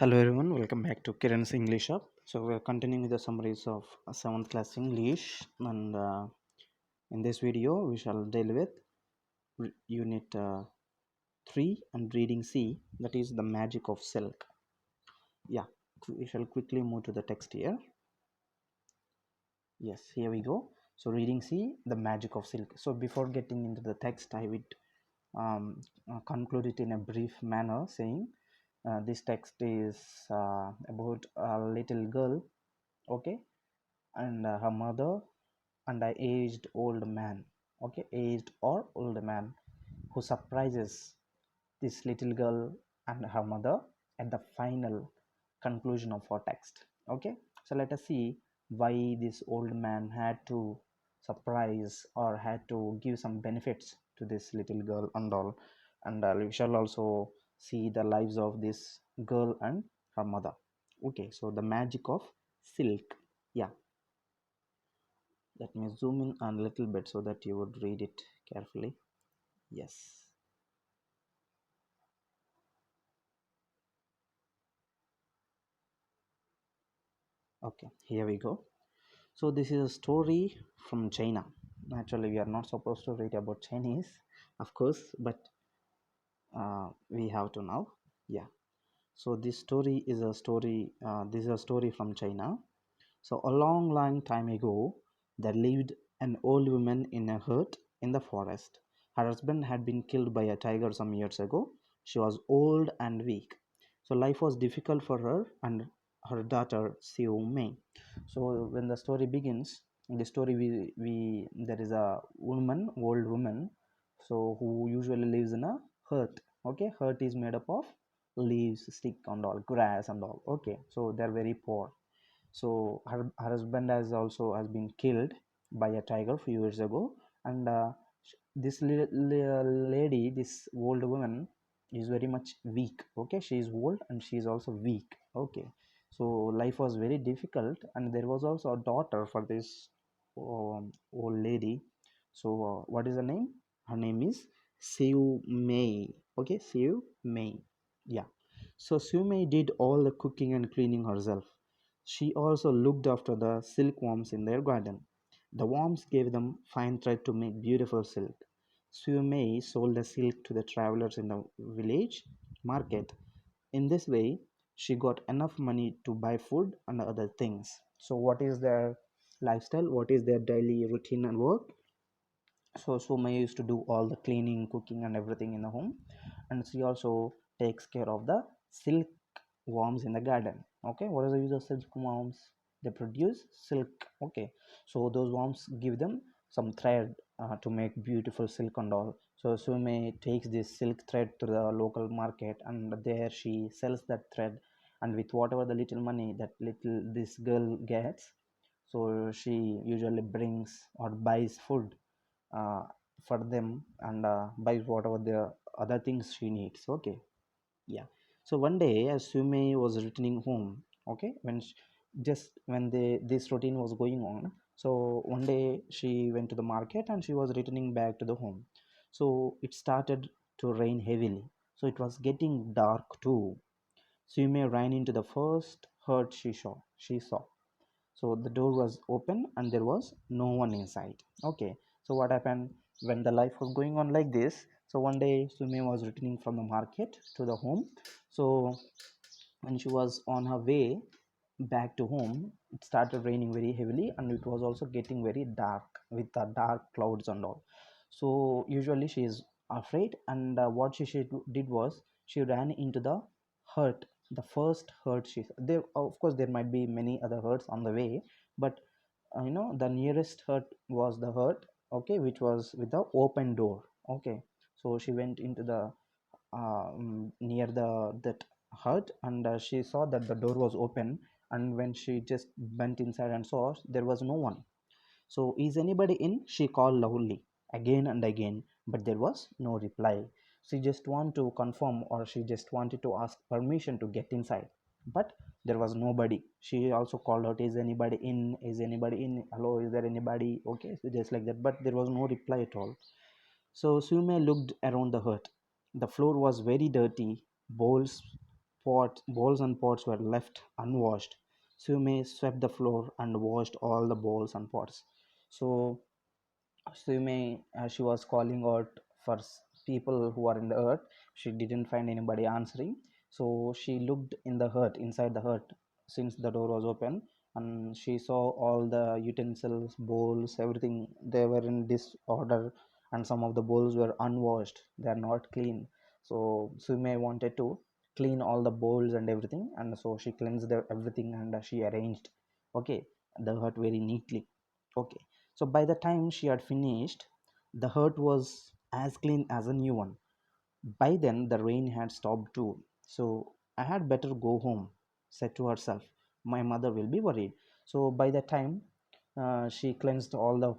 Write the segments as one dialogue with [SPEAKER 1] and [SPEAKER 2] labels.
[SPEAKER 1] Hello everyone, welcome back to Kiran's English Up. So we're continuing with the summaries of 7th class English, and in this video we shall deal with Unit 3 and Reading C, that is the magic of silk. Yeah, we shall quickly move to the text here. Yes, here we go. So Reading C, the magic of silk. So before getting into the text, I would conclude it in a brief manner, saying this text is about a little girl, okay, and her mother and a aged old man, okay, aged or old man, who surprises this little girl and her mother at the final conclusion of our text. Okay, so let us see why this old man had to surprise or had to give some benefits to this little girl and all, and we shall also see the lives of this girl and her mother. Okay, so the magic of silk. Yeah, let me zoom in a little bit so that you would read it carefully. Yes. Okay, here we go. So this is a story from China. Naturally, we are not supposed to read about Chinese, of course, but we have to now. Yeah. So this story is a story. This is a story from China. So a long, long time ago, there lived an old woman in a hut in the forest. Her husband had been killed by a tiger some years ago. She was old and weak. So life was difficult for her and her daughter Xiu Mei. So when the story begins, in the story we there is a woman, old woman, so who usually lives in a hut. Okay, hut is made up of leaves, stick and all, grass and all. Okay, so they're very poor. So her husband has been killed by a tiger a few years ago, and this lady, this old woman, is very much weak. Okay, she is old and she is also weak. Okay, so life was very difficult, and there was also a daughter for this old lady. So what is her name? Her name is Siu Mei. Okay, Siu Mei. Yeah. So Siu Mei did all the cooking and cleaning herself. She also looked after the silkworms in their garden. The worms gave them fine thread to make beautiful silk. Siu Mei sold the silk to the travelers in the village market. In this way, she got enough money to buy food and other things. So, what is their lifestyle? What is their daily routine and work? So Suma used to do all the cleaning, cooking, and everything in the home, and she also takes care of the silk worms in the garden. Okay, what is the use of silk worms? They produce silk. Okay, so those worms give them some thread to make beautiful silk and all. So Sume takes this silk thread to the local market, and there she sells that thread, and with whatever the little money that little this girl gets, so she usually brings or buys food uh, for them, and buys whatever the other things she needs. Okay, yeah. So one day as Sume was returning home, okay, just when this routine was going on, so one day she went to the market and she was returning back to the home. So it started to rain heavily, so it was getting dark too. Sume ran into the first hut she saw. So the door was open and there was no one inside. Okay, so what happened when the life was going on like this? So one day Sumi was returning from the market to the home. So when she was on her way back to home, it started raining very heavily and it was also getting very dark with the dark clouds and all. So usually she is afraid, and what did was she ran into the hut, the first hut. She there, of course there might be many other huts on the way, but the nearest hut was the hut, okay, which was with the open door. Okay, so she went into the near the that hut, and she saw that the door was open, and when she just went inside and saw there was no one. So, is anybody in? She called loudly again and again, but there was no reply. She just wanted to confirm, or she just wanted to ask permission to get inside, but there was nobody. She also called out, "Is anybody in? Is anybody in? Hello, is there anybody?" Okay, so just like that, but there was no reply at all. So Sume looked around the hut. The floor was very dirty. Bowls, bowls and pots were left unwashed. Sume swept the floor and washed all the bowls and pots. So Sume, she was calling out for people who are in the hut. She didn't find anybody answering, so she looked in the hut, inside the hut, since the door was open, and she saw all the utensils, bowls, everything. They were in disorder, and some of the bowls were unwashed. They are not clean. So Sume wanted to clean all the bowls and everything, and so she cleansed everything, and she arranged, okay, the hut very neatly. Okay, so by the time she had finished, the hut was as clean as a new one. By then, the rain had stopped too. So I had better go home, said to herself. My mother will be worried. So by the time she cleansed all the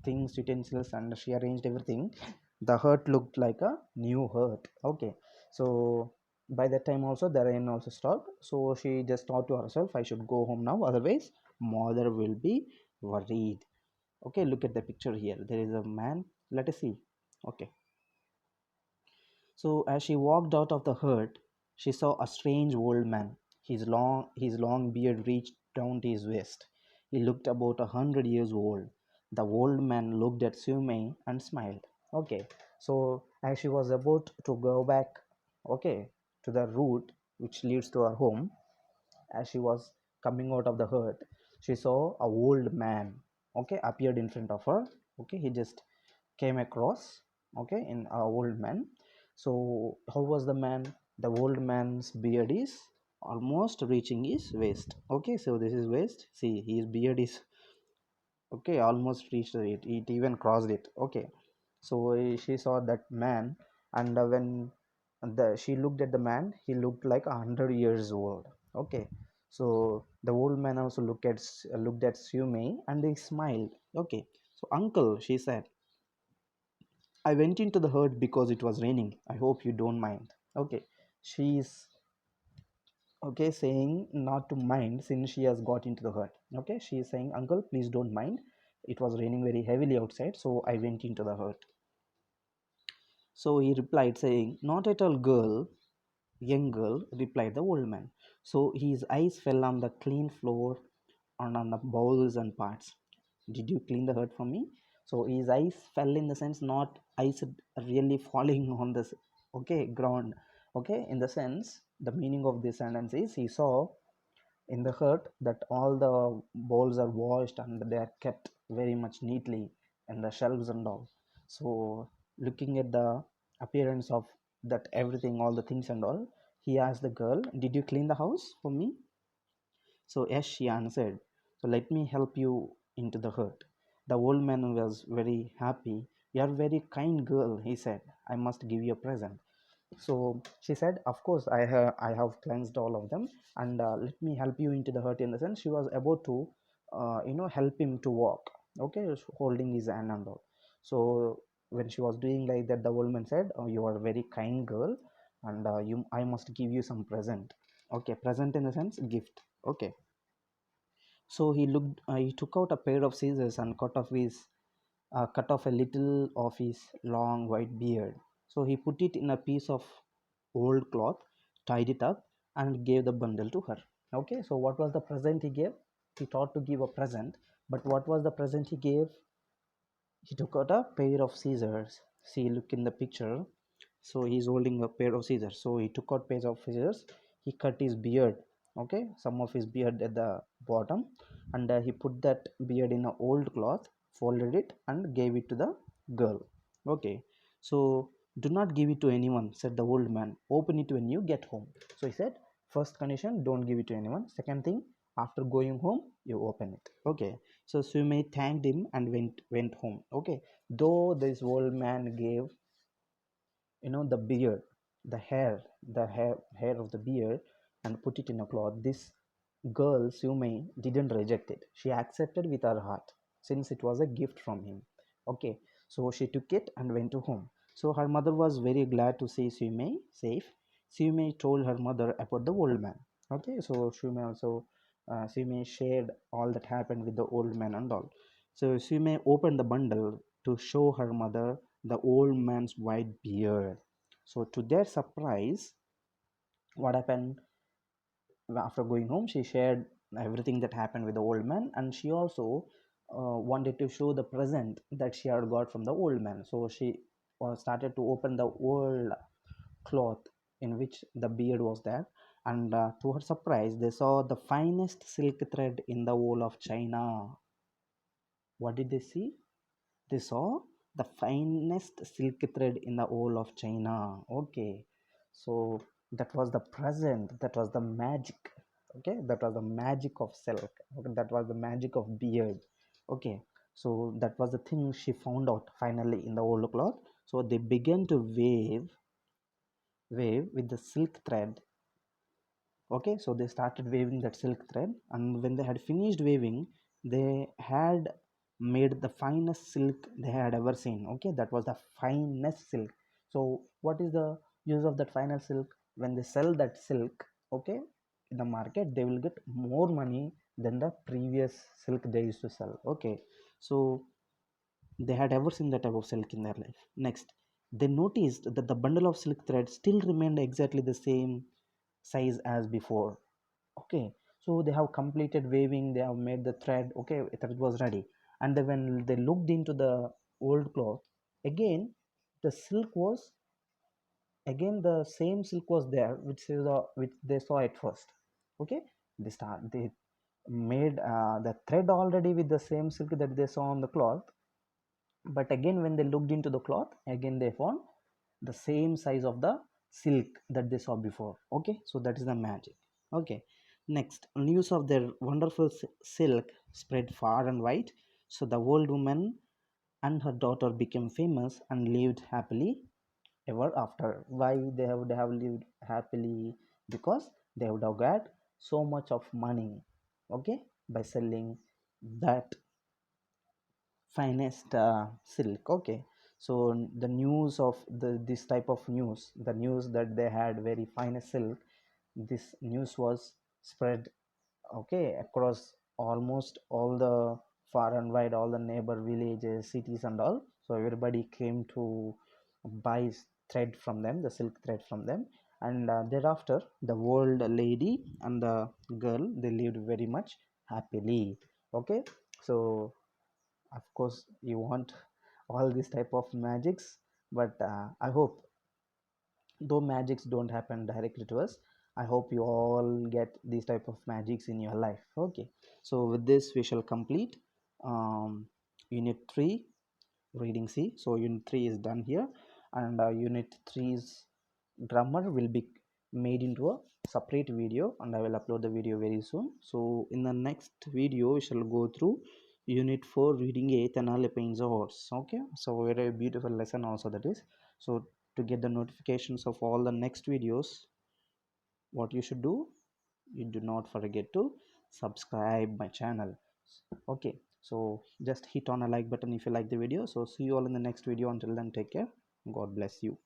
[SPEAKER 1] things, utensils, and she arranged everything, the hut looked like a new hut. Okay, so by that time also the rain also stopped. So she just thought to herself, I should go home now, otherwise mother will be worried. Okay, look at the picture here. There is a man. Let us see. Okay, so as she walked out of the hut, she saw a strange old man. His long beard reached down to his waist. He looked about 100 years old. The old man looked at Sume and smiled. Okay, so as she was about to go back, okay, to the route which leads to her home, as she was coming out of the hut, she saw a old man, okay, appeared in front of her. Okay, he just came across, okay, in a old man. So how was the man? The old man's beard is almost reaching his waist. Okay, so this is waist. See, his beard is, okay, almost reached it even crossed it. Okay, so she saw that man, and when she looked at the man, he looked like 100 years old. Okay, so the old man also looked at Sume and he smiled. Okay, so uncle, she said, I went into the herd because it was raining. I hope you don't mind. Okay, she's, okay, saying not to mind since she has got into the herd. Okay, she is saying, uncle, please don't mind. It was raining very heavily outside, so I went into the herd. So he replied, saying, not at all, girl, young girl, replied the old man. So his eyes fell on the clean floor and on the bowls and parts. Did you clean the herd for me? So his eyes fell in the sense, not eyes really falling on this, okay, ground. Okay, in the sense, the meaning of this sentence is he saw in the hut that all the bowls are washed and they are kept very much neatly in the shelves and all. So looking at the appearance of that everything, all the things and all, he asked the girl, did you clean the house for me? So yes, she answered. So let me help you into the hut. The old man was very happy. You are very kind girl, he said. I must give you a present. So she said, of course, I have cleansed all of them, and let me help you into the hut. In the sense, she was about to help him to walk. Okay, holding his hand and all. So when she was doing like that, the old man said, oh, you are a very kind girl, and you I must give you some present. Okay, present in the sense gift. Okay, so he took out a pair of scissors and cut off a little of his long white beard. So he put it in a piece of old cloth, tied it up, and gave the bundle to her. Okay, so what was the present he gave? He thought to give a present, but what was the present he gave? He took out a pair of scissors. See, look in the picture. So he's holding a pair of scissors. So he took out pair of scissors. He cut his beard. Okay, some of his beard at the bottom, and he put that beard in an old cloth, folded it, and gave it to the girl. Okay, so do not give it to anyone, said the old man. Open it when you get home. So he said, first condition, don't give it to anyone. Second thing, after going home, you open it. Okay, so Sume thanked him and went home. Okay, though this old man gave, the beard, the hair of the beard, and put it in a cloth, this girl Sume didn't reject it. She accepted with her heart, since it was a gift from him. Okay, so she took it and went to home. So her mother was very glad to see Sume safe. Sume told her mother about the old man. Okay, so Sume shared all that happened with the old man and all. So Sume opened the bundle to show her mother the old man's white beard. So to their surprise, what happened after going home. She shared everything that happened with the old man, and she also wanted to show the present that she had got from the old man. So she started to open the old cloth in which the beard was there, and to her surprise they saw the finest silk thread in the whole of China. What did they see? They saw the finest silk thread in the whole of China. Okay, so that was the present, that was the magic. Okay, that was the magic of silk. Okay, that was the magic of beard. Okay, so that was the thing she found out finally in the old cloth. So they began to wave with the silk thread. Okay, so they started waving that silk thread, and when they had finished waving, they had made the finest silk they had ever seen. Okay, that was the finest silk. So what is the use of that finest silk? When they sell that silk, okay, in the market, they will get more money than the previous silk they used to sell. Okay, so they had ever seen that type of silk in their life. Next, they noticed that the bundle of silk thread still remained exactly the same size as before. Okay, so they have completed waving, they have made the thread. Okay, it was ready. And then when they looked into the old cloth, again the silk was, again the same silk was there, which they saw at first. Okay, they made the thread already with the same silk that they saw on the cloth, but again when they looked into the cloth, again they found the same size of the silk that they saw before. Okay, so that is the magic. Okay, next, news of their wonderful silk spread far and wide. So the old woman and her daughter became famous and lived happily ever after. Why they would have lived happily? Because they would have got so much of money, okay, by selling that finest silk. Okay, so the news of this type of news, the news that they had very finest silk, this news was spread, okay, across almost all the far and wide, all the neighbor villages, cities and all. So everybody came to buy thread from them, the silk thread from them. And thereafter the old lady and the girl, they lived very much happily. Okay, so of course you want all these type of magics, but I hope, though magics don't happen directly to us, I hope you all get these type of magics in your life. Okay, so with this we shall complete unit 3 reading C. So unit 3 is done here, and unit three's grammar will be made into a separate video, and I will upload the video very soon. So in the next video we shall go through unit 4 reading A, Tenali paints a horse. Okay, so very beautiful lesson also that is. So to get the notifications of all the next videos, what you should do, you do not forget to subscribe my channel. Okay, so just hit on a like button if you like the video. So see you all in the next video. Until then, take care. God bless you.